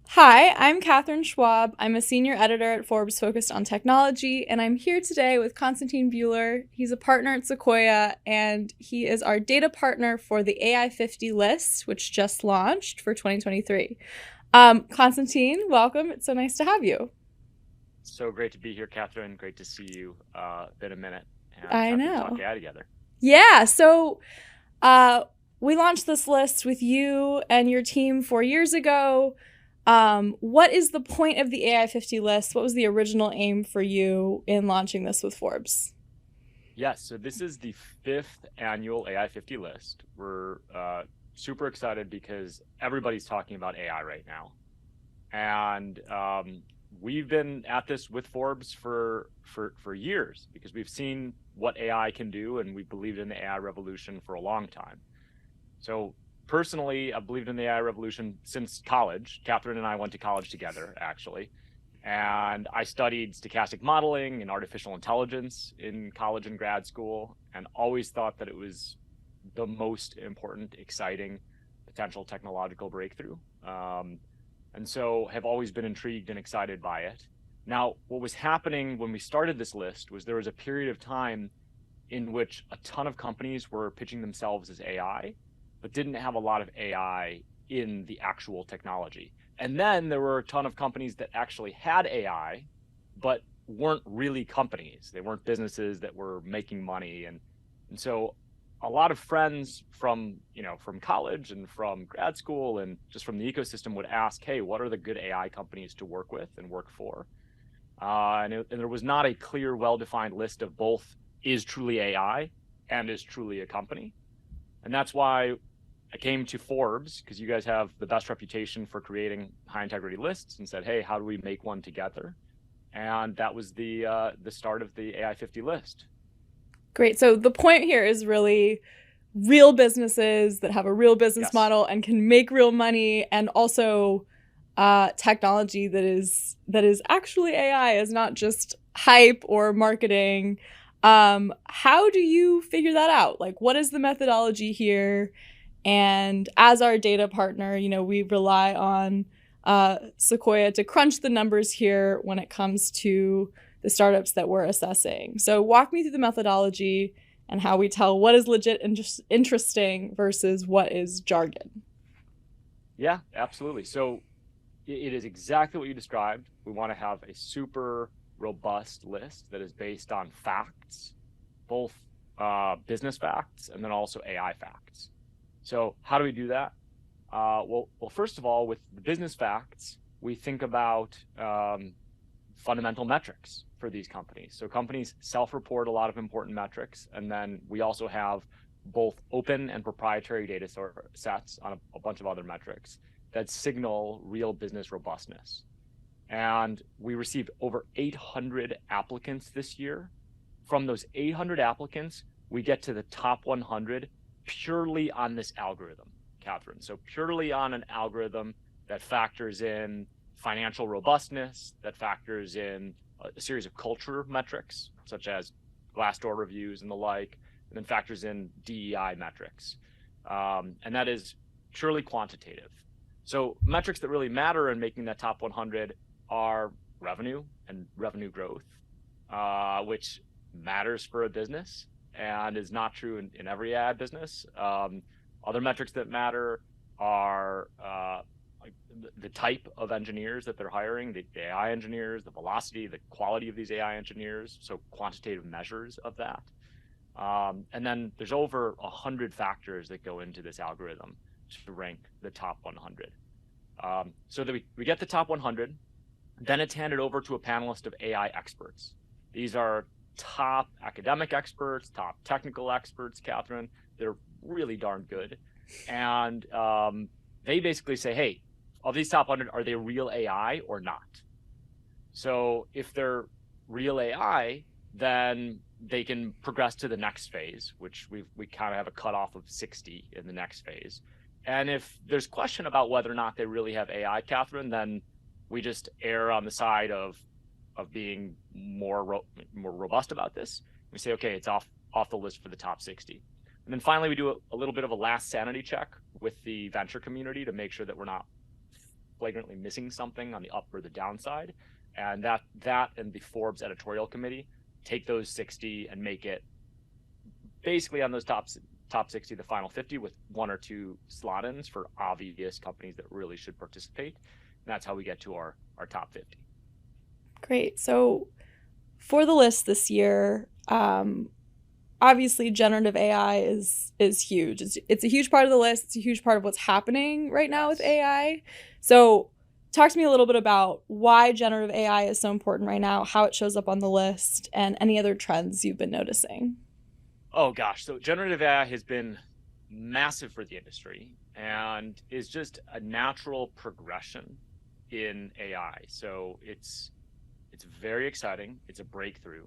Hi, I'm Katherine Schwab. I'm a senior editor at Forbes focused on technology, and I'm here today with Konstantin Buehler. He's a partner at Sequoia, and he is our data partner for the AI 50 list, which just launched for 2023. Konstantin, welcome. It's so nice to have you. So great to be here, Catherine. Great to see you. Been a minute, and I happy to talk know. AI together. Yeah, so uh, we launched this list with you and your team 4 years ago. What is the point of the AI 50 list? What was the original aim for you in launching this with Forbes? Yes, so this is the fifth annual AI 50 list. We're super excited because everybody's talking about AI right now, and we've been at this with Forbes for years because we've seen what AI can do, and we've believed in the AI revolution for a long time. So personally, I've believed in the AI revolution since college. Catherine and I went to college together, actually. And I studied stochastic modeling and artificial intelligence in college and grad school, and always thought that it was the most important, exciting potential technological breakthrough. And so have always been intrigued and excited by it. Now, what was happening when we started this list was there was a period of time in which a ton of companies were pitching themselves as AI, but didn't have a lot of AI in the actual technology. And then there were a ton of companies that actually had AI, but weren't really companies. They weren't businesses that were making money. And so a lot of friends from college and from grad school and just from the ecosystem would ask, hey, what are the good AI companies to work with and work for? And there was not a clear, well-defined list of both is truly AI and is truly a company. And that's why I came to Forbes, because you guys have the best reputation for creating high integrity lists, and said, hey, how do we make one together? And that was the start of the AI 50 list. Great. So the point here is really real businesses that have a real business Yes. model and can make real money, and also technology that is actually AI, is not just hype or marketing. How do you figure that out? Like, what is the methodology here? And as our data partner, we rely on Sequoia to crunch the numbers here when it comes to the startups that we're assessing. So walk me through the methodology and how we tell what is legit and just interesting versus what is jargon. Yeah, absolutely. So it is exactly what you described. We want to have a super robust list that is based on facts, both business facts and then also AI facts. So how do we do that? Well, first of all, with the business facts, we think about fundamental metrics for these companies. So companies self-report a lot of important metrics, and then we also have both open and proprietary data sets on a bunch of other metrics that signal real business robustness. And we received over 800 applicants this year. From those 800 applicants, we get to the top 100 purely on this algorithm, Catherine. So purely on an algorithm that factors in financial robustness, that factors in a series of culture metrics, such as Glassdoor reviews and the like, and then factors in DEI metrics. And that is purely quantitative. So metrics that really matter in making that top 100 are revenue and revenue growth, which matters for a business and is not true in every ad business. Other metrics that matter are like the type of engineers that they're hiring, the AI engineers, the velocity, the quality of these AI engineers, so quantitative measures of that. And then there's over 100 factors that go into this algorithm to rank the top 100. So that we get the top 100, then it's handed over to a panelist of AI experts. These are top academic experts, top technical experts, Catherine. They're really darn good. And they basically say, hey, of these top 100, are they real AI or not? So if they're real AI, then they can progress to the next phase, which we kind of have a cutoff of 60 in the next phase. And if there's question about whether or not they really have AI, Catherine, then we just err on the side of being more robust about this. We say, okay, it's off the list for the top 60. And then finally, we do a little bit of a last sanity check with the venture community to make sure that we're not flagrantly missing something on the up or the downside. And that and the Forbes editorial committee take those 60 and make it basically on those top 60, the final 50, with one or two slot-ins for obvious companies that really should participate. And that's how we get to our top 50. Great. So for the list this year, obviously generative AI is huge. It's a huge part of the list. It's a huge part of what's happening right now with AI. So talk to me a little bit about why generative AI is so important right now, how it shows up on the list, and any other trends you've been noticing. Oh gosh, so generative AI has been massive for the industry and is just a natural progression in AI. So it's very exciting. It's a breakthrough.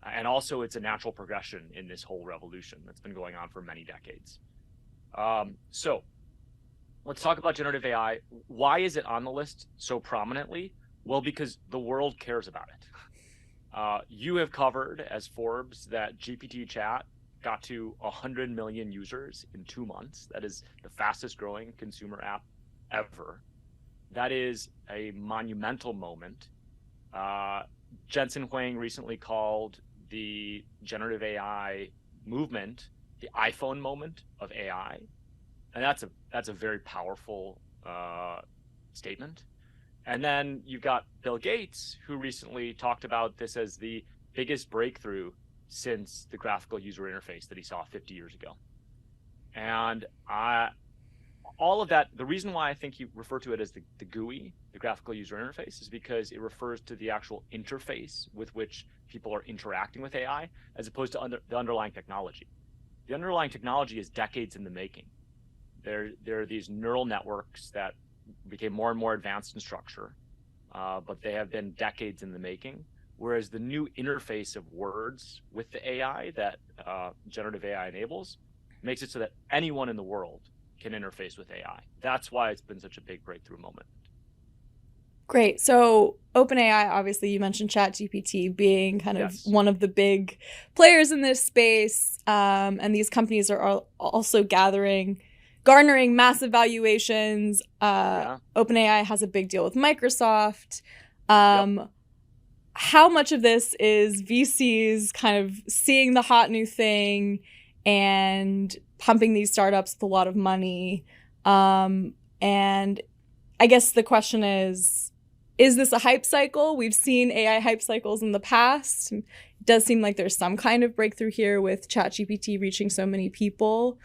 And also it's a natural progression in this whole revolution that's been going on for many decades. So let's talk about generative AI. Why is it on the list so prominently? Well, because the world cares about it. You have covered as Forbes that GPT chat got to 100 million users in 2 months. That is the fastest growing consumer app ever. That is a monumental moment. Jensen Huang recently called the generative AI movement the iPhone moment of AI. And that's a very powerful statement. And then you've got Bill Gates, who recently talked about this as the biggest breakthrough since the graphical user interface that he saw 50 years ago. And all of that, the reason why I think he referred to it as the GUI, the graphical user interface, is because it refers to the actual interface with which people are interacting with AI, as opposed to the underlying technology. The underlying technology is decades in the making. There are these neural networks that became more and more advanced in structure, but they have been decades in the making. Whereas the new interface of words with the AI that generative AI enables makes it so that anyone in the world can interface with AI. That's why it's been such a big breakthrough moment. Great. So OpenAI, obviously you mentioned ChatGPT being kind of one of the big players in this space. And these companies are also garnering massive valuations. OpenAI has a big deal with Microsoft. How much of this is VCs kind of seeing the hot new thing and pumping these startups with a lot of money? And I guess the question is this a hype cycle? We've seen AI hype cycles in the past. It does seem like there's some kind of breakthrough here with ChatGPT reaching so many people.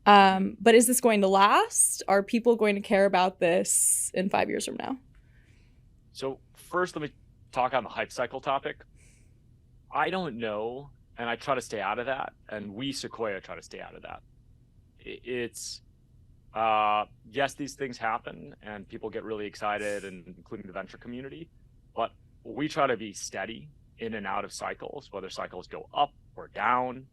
But is this going to last? Are people going to care about this in 5 years from now? So first, let me talk on the hype cycle topic. I don't know, and I try to stay out of that, and we Sequoia try to stay out of that. It's yes, these things happen and people get really excited, and including the venture community, but we try to be steady in and out of cycles, whether cycles go up or down.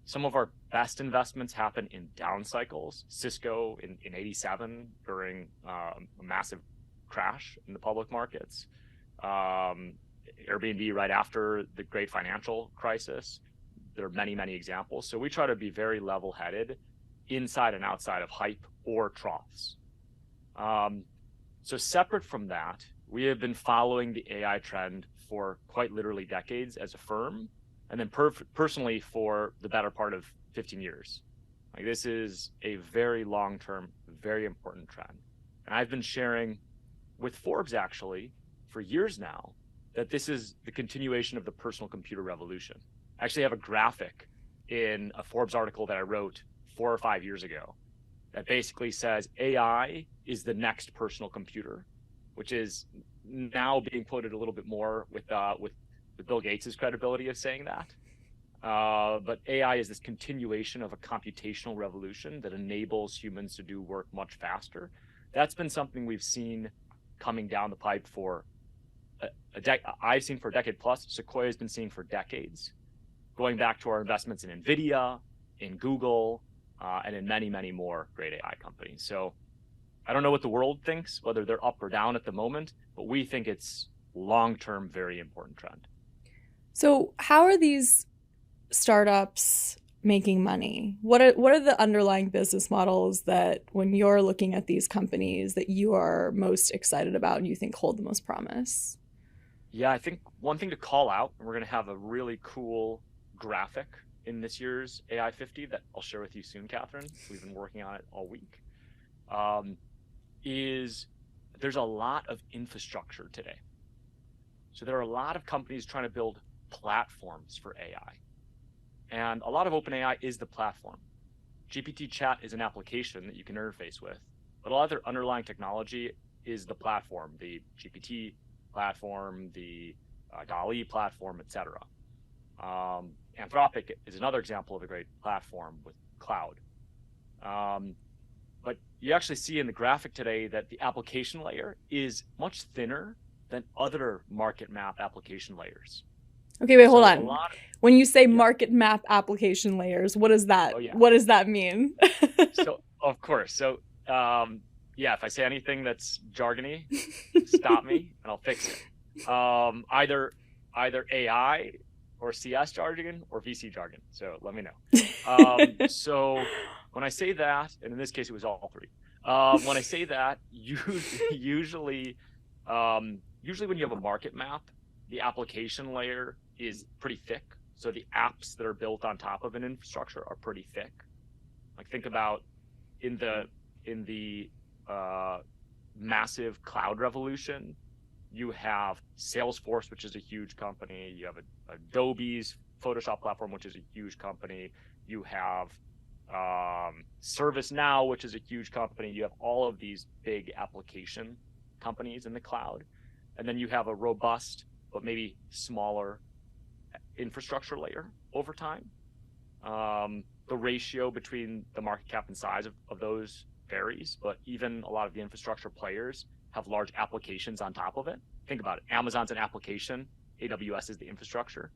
Some of our best investments happen in down cycles. Cisco in 87 during a massive crash in the public markets. Airbnb right after the great financial crisis. There are many, many examples. So we try to be very level-headed inside and outside of hype or troughs. So separate from that, we have been following the AI trend for quite literally decades as a firm, and then personally for the better part of 15 years. Like, this is a very long-term, very important trend. And I've been sharing with Forbes actually for years now that this is the continuation of the personal computer revolution. I actually have a graphic in a Forbes article that I wrote 4 or 5 years ago that basically says AI is the next personal computer, which is now being quoted a little bit more with Bill Gates' credibility of saying that. But AI is this continuation of a computational revolution that enables humans to do work much faster. That's been something we've seen coming down the pipe for I've seen for a decade plus. Sequoia has been seeing for decades, going back to our investments in NVIDIA, in Google, and in many, many more great AI companies. So I don't know what the world thinks, whether they're up or down at the moment, but we think it's long-term, very important trend. So how are these startups making money? What are the underlying business models that, when you're looking at these companies, that you are most excited about and you think hold the most promise? Yeah, I think one thing to call out, and we're going to have a really cool graphic in this year's AI 50 that I'll share with you soon, Catherine. We've been working on it all week. Is there's a lot of infrastructure today. So there are a lot of companies trying to build platforms for AI. And a lot of OpenAI is the platform. GPT chat is an application that you can interface with, but a lot of their underlying technology is the platform, the GPT platform, the DALL-E platform, etc. Anthropic is another example of a great platform with cloud. But you actually see in the graphic today that the application layer is much thinner than other market map application layers. Okay, wait, hold on. When you say market map application layers, what does that what does that mean? So of course. So if I say anything that's jargony, stop me and I'll fix it. Either AI or CS jargon or VC jargon. So let me know. So when I say that, and in this case it was all three. When I say that, usually when you have a market map, the application layer is pretty thick. So the apps that are built on top of an infrastructure are pretty thick. Like think about in the massive cloud revolution, you have Salesforce, which is a huge company. You have Adobe's Photoshop platform, which is a huge company. You have ServiceNow, which is a huge company. You have all of these big application companies in the cloud. And then you have a robust, but maybe smaller infrastructure layer over time. The ratio between the market cap and size of those varies, but even a lot of the infrastructure players have large applications on top of it. Think about it. Amazon's an application. AWS is the infrastructure.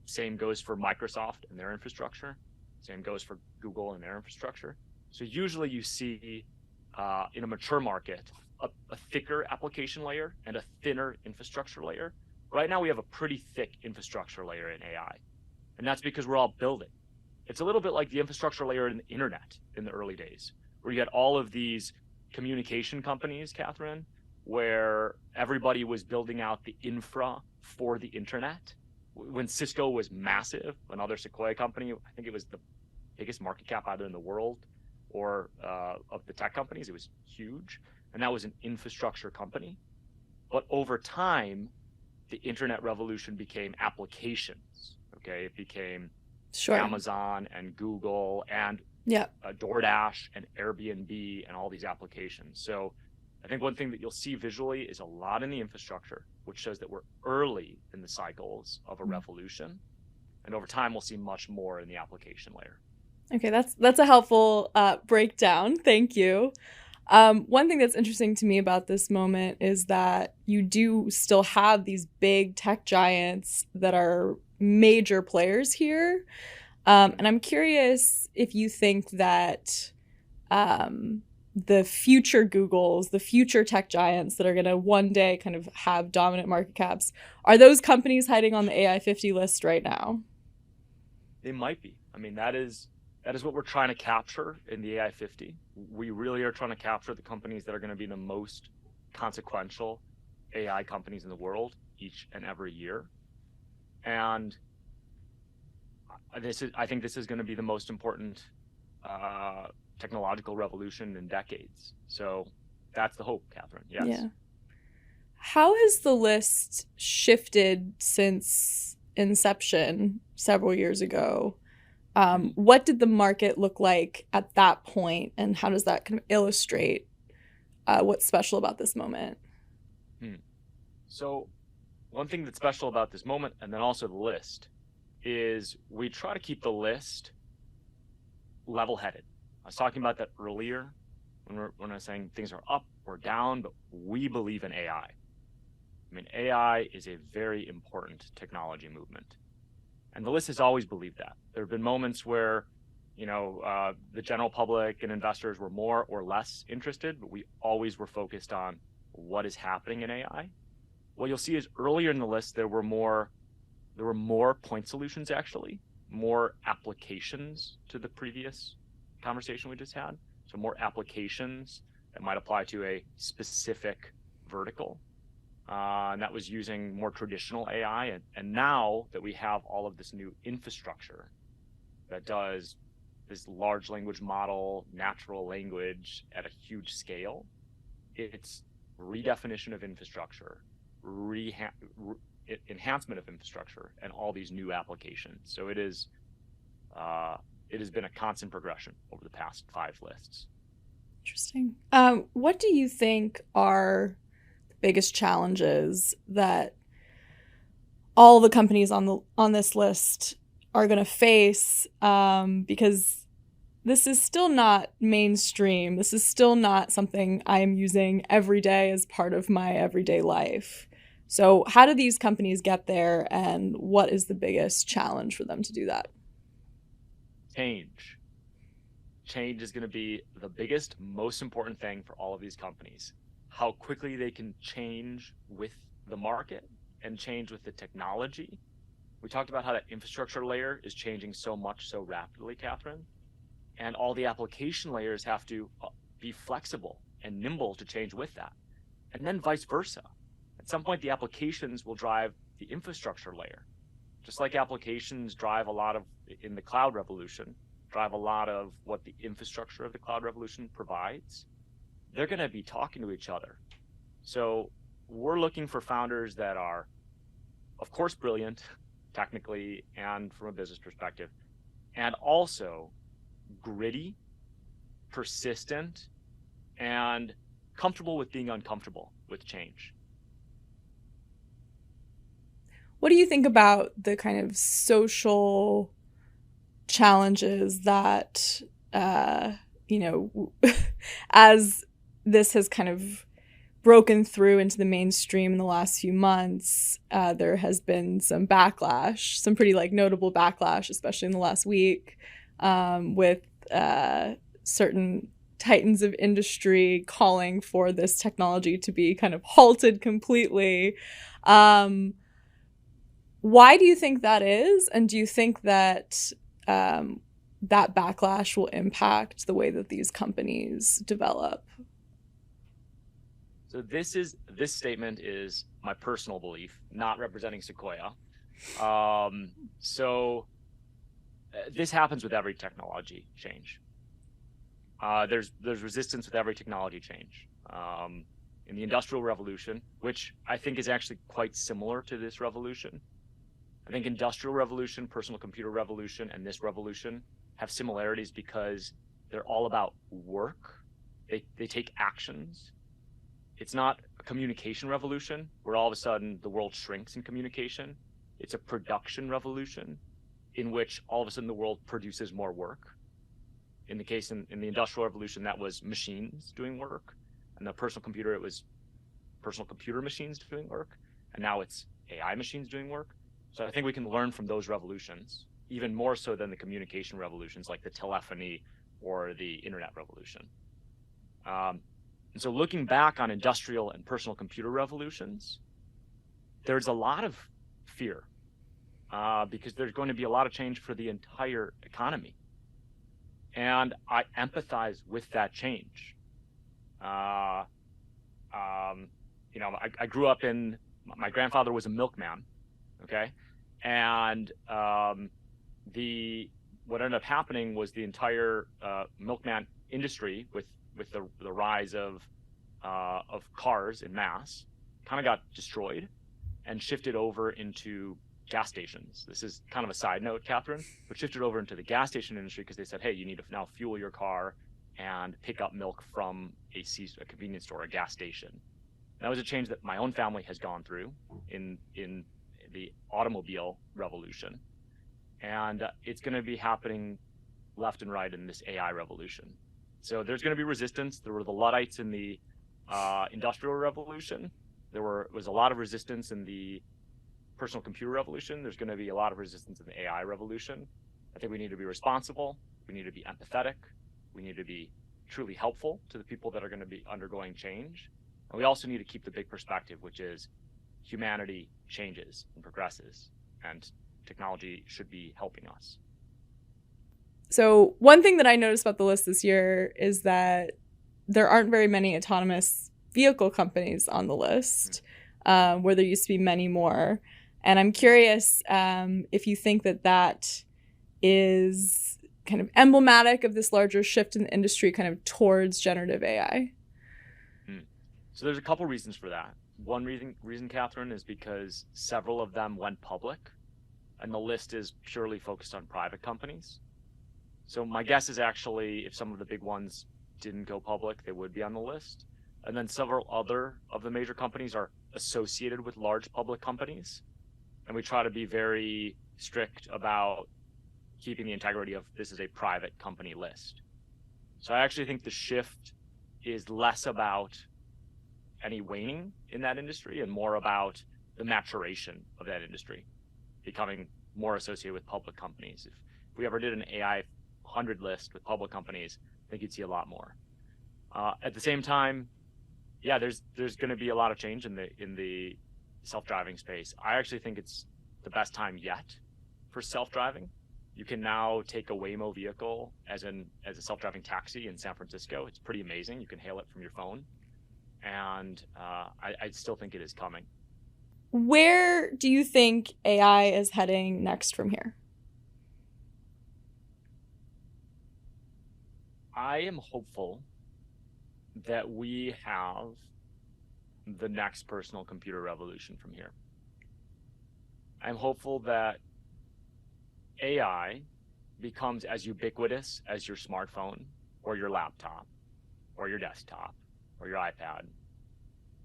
Same goes for Microsoft and their infrastructure. Same goes for Google and their infrastructure. So usually you see in a mature market, a thicker application layer and a thinner infrastructure layer. Right now we have a pretty thick infrastructure layer in AI. And that's because we're all building. It's a little bit like the infrastructure layer in the internet in the early days, where you had all of these communication companies, Catherine, where everybody was building out the infra for the internet. When Cisco was massive, another Sequoia company, I think it was the biggest market cap either in the world or of the tech companies. It was huge. And that was an infrastructure company. But over time, the internet revolution became applications. Okay, it became Amazon and Google and DoorDash and Airbnb and all these applications. So I think one thing that you'll see visually is a lot in the infrastructure, which shows that we're early in the cycles of a revolution. And over time, we'll see much more in the application layer. Okay, that's a helpful breakdown. Thank you. One thing that's interesting to me about this moment is that you do still have these big tech giants that are major players here. And I'm curious if you think that the future Googles, the future tech giants that are going to one day kind of have dominant market caps, are those companies hiding on the AI 50 list right now? They might be. I mean, that is what we're trying to capture in the AI 50. We really are trying to capture the companies that are going to be the most consequential AI companies in the world each and every year. And I think this is going to be the most important technological revolution in decades. So that's the hope, Catherine. Yes. Yeah. How has the list shifted since inception several years ago? What did the market look like at that point, and how does that kind of illustrate what's special about this moment? So one thing that's special about this moment, and then also the list, is we try to keep the list level-headed. I was talking about that earlier when I was saying things are up or down, but we believe in AI. I mean, AI is a very important technology movement. And the list has always believed that. There have been moments where, the general public and investors were more or less interested, but we always were focused on what is happening in AI. What you'll see is earlier in the list, there were more point solutions actually. more applications to the previous conversation we just had. So more applications that might apply to a specific vertical. And that was using more traditional AI. And now that we have all of this new infrastructure that does this large language model, natural language at a huge scale, it's redefinition of infrastructure, enhancement of infrastructure, and all these new applications. So it has been a constant progression over the past 5 lists. Interesting. What do you think are the biggest challenges that all the companies on this list are going to face? Because this is still not mainstream. This is still not something I am using every day as part of my everyday life. So how do these companies get there, and what is the biggest challenge for them to do that? Change. Change is going to be the biggest, most important thing for all of these companies. How quickly they can change with the market and change with the technology. We talked about how that infrastructure layer is changing so much so rapidly, Catherine. And all the application layers have to be flexible and nimble to change with that. And then vice versa. At some point, the applications will drive the infrastructure layer. Just like applications drive a lot of, in the cloud revolution, drive a lot of what the infrastructure of the cloud revolution provides, they're going to be talking to each other. So we're looking for founders that are, of course, brilliant technically and from a business perspective, and also gritty, persistent, and comfortable with being uncomfortable with change. What do you think about the kind of social challenges that, as this has kind of broken through into the mainstream in the last few months, there has been some backlash, some pretty notable backlash, especially in the last week, with certain titans of industry calling for this technology to be kind of halted completely. Why do you think that is? And do you think that that backlash will impact the way that these companies develop? So this statement is my personal belief, not representing Sequoia. This happens with every technology change. There's resistance with every technology change. In the Industrial Revolution, which I think is actually quite similar to this revolution. I think Industrial Revolution, Personal Computer Revolution, and this revolution have similarities because they're all about work. They take actions. It's not a communication revolution where all of a sudden the world shrinks in communication. It's a production revolution in which all of a sudden the world produces more work. In the case in the Industrial Revolution, that was machines doing work. And the personal computer, it was personal computer machines doing work. And now it's AI machines doing work. So I think we can learn from those revolutions, even more so than the communication revolutions like the telephony or the internet revolution. And so looking back on industrial and personal computer revolutions, there's a lot of fear because there's going to be a lot of change for the entire economy. And I empathize with that change. I grew up my grandfather was a milkman, okay? And what ended up happening was the entire milkman industry with the rise of cars in mass kind of got destroyed and shifted over into gas stations. This is kind of a side note, Catherine, but shifted over into the gas station industry because they said, hey, you need to now fuel your car and pick up milk from a convenience store, a gas station. And that was a change that my own family has gone through in the automobile revolution. And it's going to be happening left and right in this AI revolution. So there's going to be resistance. There were the Luddites in the Industrial Revolution. There was a lot of resistance in the personal computer revolution. There's going to be a lot of resistance in the AI revolution. I think we need to be responsible. We need to be empathetic. We need to be truly helpful to the people that are going to be undergoing change. And we also need to keep the big perspective, which is humanity changes and progresses, and technology should be helping us. So one thing that I noticed about the list this year is that there aren't very many autonomous vehicle companies on the list, where there used to be many more. And I'm curious if you think that that is kind of emblematic of this larger shift in the industry kind of towards generative AI. So there's a couple reasons for that. One reason, Catherine, is because several of them went public, and the list is purely focused on private companies. So my guess is actually if some of the big ones didn't go public, they would be on the list. And then several other of the major companies are associated with large public companies. And we try to be very strict about keeping the integrity of this is a private company list. So I actually think the shift is less about any waning in that industry and more about the maturation of that industry becoming more associated with public companies. If we ever did an AI 100 list with public companies, I think you'd see a lot more. At the same time, yeah, there's going to be a lot of change in the self-driving space. I actually think it's the best time yet for self-driving. You can now take a Waymo vehicle as a self-driving taxi in San Francisco. It's pretty amazing. You can hail it from your phone, and I still think it is coming. Where do you think AI is heading next from here? I am hopeful that we have the next personal computer revolution from here. I'm hopeful that AI becomes as ubiquitous as your smartphone or your laptop or your desktop or your iPad,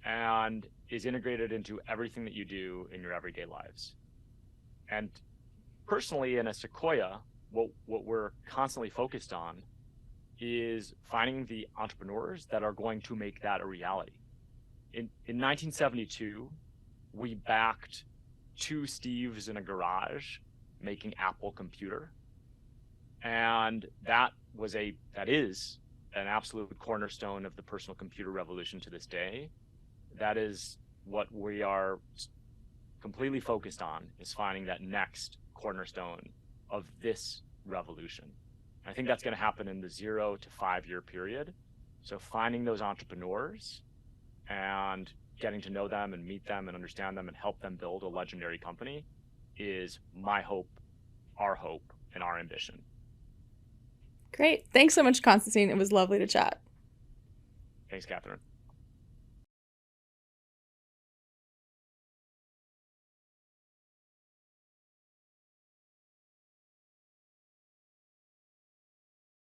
and is integrated into everything that you do in your everyday lives. And personally, in a Sequoia, what we're constantly focused on is finding the entrepreneurs that are going to make that a reality. In 1972, we backed two Steves in a garage making Apple Computer. And that is an absolute cornerstone of the personal computer revolution to this day. That is what we are completely focused on, is finding that next cornerstone of this revolution. I think that's going to happen in the 0 to 5 year period. So finding those entrepreneurs and getting to know them and meet them and understand them and help them build a legendary company is my hope, and our ambition. Great. Thanks so much, Constantine. It was lovely to chat. Thanks, Catherine.